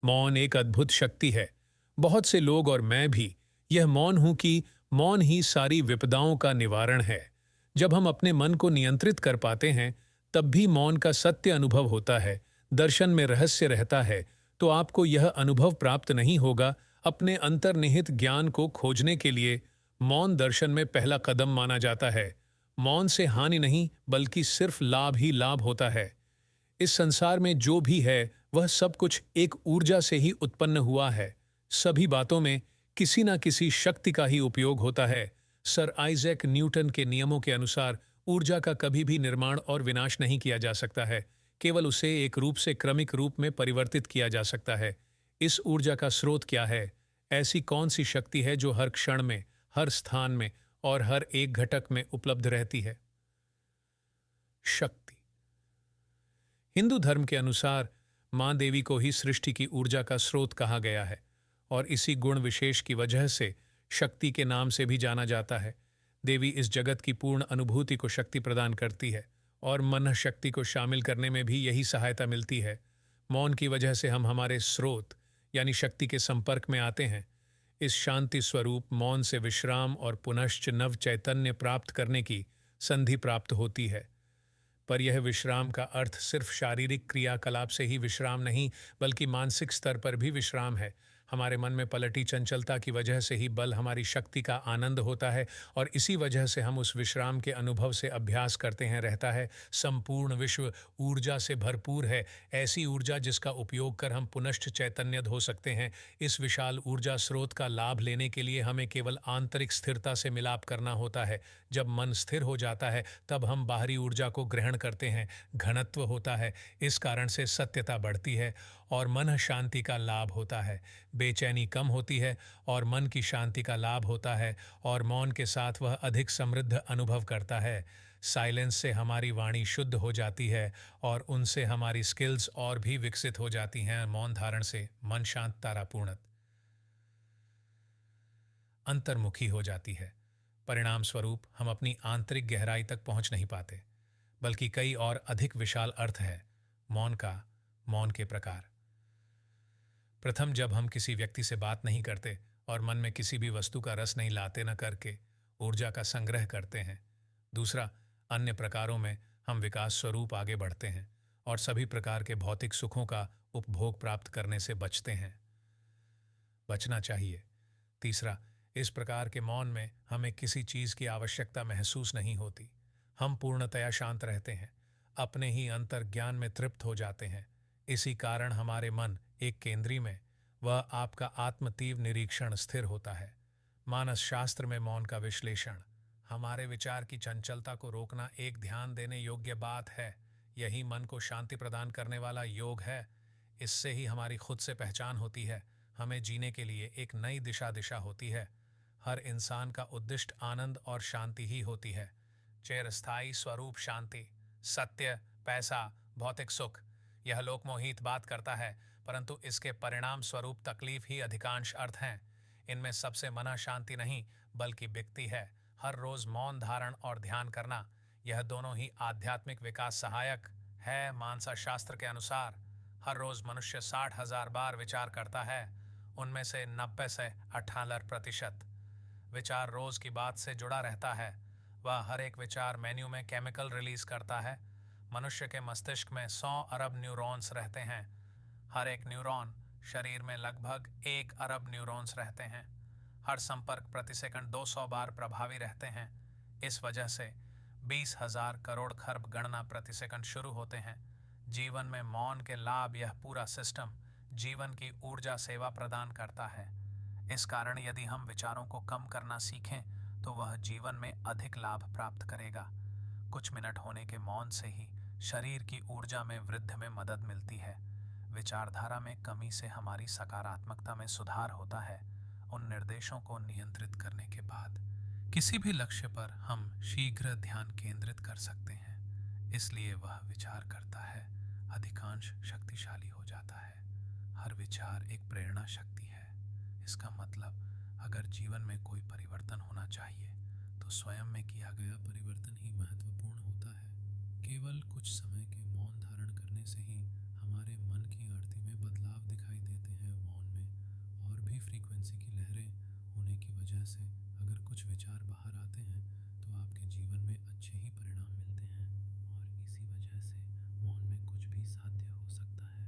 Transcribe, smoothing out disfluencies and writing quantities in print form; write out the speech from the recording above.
मौन एक अद्भुत शक्ति है। बहुत से लोग और मैं भी यह मौन हूं कि मौन ही सारी विपदाओं का निवारण है। जब हम अपने मन को नियंत्रित कर पाते हैं, तब भी मौन का सत्य अनुभव होता है, दर्शन में रहस्य रहता है। तो आपको यह अनुभव प्राप्त नहीं होगा। अपने अंतर्निहित ज्ञान को खोजने के लिए मौन दर्शन में पहला कदम माना जाता है। मौन से हानि नहीं, बल्कि सिर्फ लाभ ही लाभ होता है। इस संसार में जो भी है, वह सब कुछ एक ऊर्जा से ही उत्पन्न हुआ है। सभी बातों में किसी न किसी शक्ति का ही उपयोग होता है। सर आइजैक न्यूटन के नियमों के अनुसार ऊर्जा का कभी भी निर्माण और विनाश नहीं किया जा सकता है, केवल उसे एक रूप से क्रमिक रूप में परिवर्तित किया जा सकता है। इस ऊर्जा का स्रोत क्या है? ऐसी कौन सी शक्ति है जो हर क्षण में, हर स्थान में और हर एक घटक में उपलब्ध रहती है? शक्ति। हिंदू धर्म के अनुसार मां देवी को ही सृष्टि की ऊर्जा का स्रोत कहा गया है, और इसी गुण विशेष की वजह से शक्ति के नाम से भी जाना जाता है। देवी इस जगत की पूर्ण अनुभूति को शक्ति प्रदान करती है, और मन शक्ति को शामिल करने में भी यही सहायता मिलती है। मौन की वजह से हम हमारे स्रोत यानी शक्ति के संपर्क में आते हैं। इस शांति स्वरूप मौन से विश्राम और पुनश्च नव चैतन्य प्राप्त करने की संधि प्राप्त होती है। पर यह विश्राम का अर्थ सिर्फ शारीरिक क्रियाकलाप से ही विश्राम नहीं, बल्कि मानसिक स्तर पर भी विश्राम है। हमारे मन में पलटी चंचलता की वजह से ही बल हमारी शक्ति का आनंद होता है, और इसी वजह से हम उस विश्राम के अनुभव से अभ्यास करते हैं रहता है। संपूर्ण विश्व ऊर्जा से भरपूर है, ऐसी ऊर्जा जिसका उपयोग कर हम पुनश्च चैतन्यद हो सकते हैं। इस विशाल ऊर्जा स्रोत का लाभ लेने के लिए हमें केवल आंतरिक स्थिरता से मिलाप करना होता है। जब मन स्थिर हो जाता है, तब हम बाहरी ऊर्जा को ग्रहण करते हैं। घनत्व होता है, इस कारण से सत्यता बढ़ती है और मन शांति का लाभ होता है। बेचैनी कम होती है और मन की शांति का लाभ होता है, और मौन के साथ वह अधिक समृद्ध अनुभव करता है। साइलेंस से हमारी वाणी शुद्ध हो जाती है, और उनसे हमारी स्किल्स और भी विकसित हो जाती हैं। मौन धारण से मन शांत, तारापूर्ण, अंतर्मुखी हो जाती है। परिणाम स्वरूप हम अपनी आंतरिक गहराई तक पहुंच नहीं पाते, बल्कि कई और अधिक विशाल अर्थ है मौन का। मौन के प्रकार। प्रथम, जब हम किसी व्यक्ति से बात नहीं करते और मन में किसी भी वस्तु का रस नहीं लाते, न करके ऊर्जा का संग्रह करते हैं। दूसरा, अन्य प्रकारों में हम विकास स्वरूप आगे बढ़ते हैं और सभी प्रकार के भौतिक सुखों का उपभोग प्राप्त करने से बचना चाहिए। तीसरा, इस प्रकार के मौन में हमें किसी चीज की आवश्यकता महसूस नहीं होती। हम पूर्णतया शांत रहते हैं, अपने ही अंतर ज्ञान में तृप्त हो जाते हैं। इसी कारण हमारे मन एक केंद्री में, वह आपका आत्मतीव्र निरीक्षण, स्थिर होता है। मानस शास्त्र में मौन का विश्लेषण। हमारे विचार की चंचलता को रोकना एक ध्यान देने योग्य बात है। यही मन को शांति प्रदान करने वाला योग है। इससे ही हमारी खुद से पहचान होती है। हमें जीने के लिए एक नई दिशा होती है। हर इंसान का उद्दिष्ट आनंद और शांति ही होती है। चिरस्थायी स्वरूप शांति, सत्य, पैसा, भौतिक सुख, यह लोकमोहित बात करता है, परंतु इसके परिणाम स्वरूप तकलीफ ही अधिकांश अर्थ हैं। इनमें सबसे मना शांति नहीं, बल्कि बिकती है। हर रोज मौन धारण और ध्यान करना, यह दोनों ही आध्यात्मिक विकास सहायक है। मानसा शास्त्र के अनुसार हर रोज मनुष्य 60,000 बार विचार करता है। उनमें से 90 से 98% विचार रोज की बात से जुड़ा रहता है। वह हर एक विचार मेन्यू में केमिकल रिलीज करता है। मनुष्य के मस्तिष्क में 100 अरब न्यूरॉन्स रहते हैं। हर एक न्यूरॉन शरीर में लगभग 1 अरब न्यूरॉन्स रहते हैं। हर संपर्क प्रति सेकंड 200 बार प्रभावी रहते हैं। इस वजह से 20,000 करोड़ खर्ब गणना प्रति सेकंड शुरू होते हैं। जीवन में मौन के लाभ, यह पूरा सिस्टम जीवन की ऊर्जा सेवा प्रदान करता है। इस कारण यदि हम विचारों को कम करना सीखें, तो वह जीवन में अधिक लाभ प्राप्त करेगा। कुछ मिनट होने के मौन से ही शरीर की ऊर्जा में वृद्धि में मदद मिलती है। विचारधारा में कमी से हमारी सकारात्मकता में सुधार होता है। उन निर्देशों को नियंत्रित करने के बाद किसी भी लक्ष्य पर हम शीघ्र ध्यान केंद्रित कर सकते हैं। इसलिए वह विचार करता है अधिकांश शक्तिशाली हो जाता है। हर विचार एक प्रेरणा शक्ति है। इसका मतलब अगर जीवन में कोई परिवर्तन होना चाहिए, तो स्वयं में किया गया परिवर्तन ही महत्वपूर्ण होता है। केवल कुछ समय के मौन धारण करने से ही हमारे मन की आरती में बदलाव दिखाई देते से अगर कुछ विचार बाहर आते हैं तो आपके जीवन में अच्छे ही परिणाम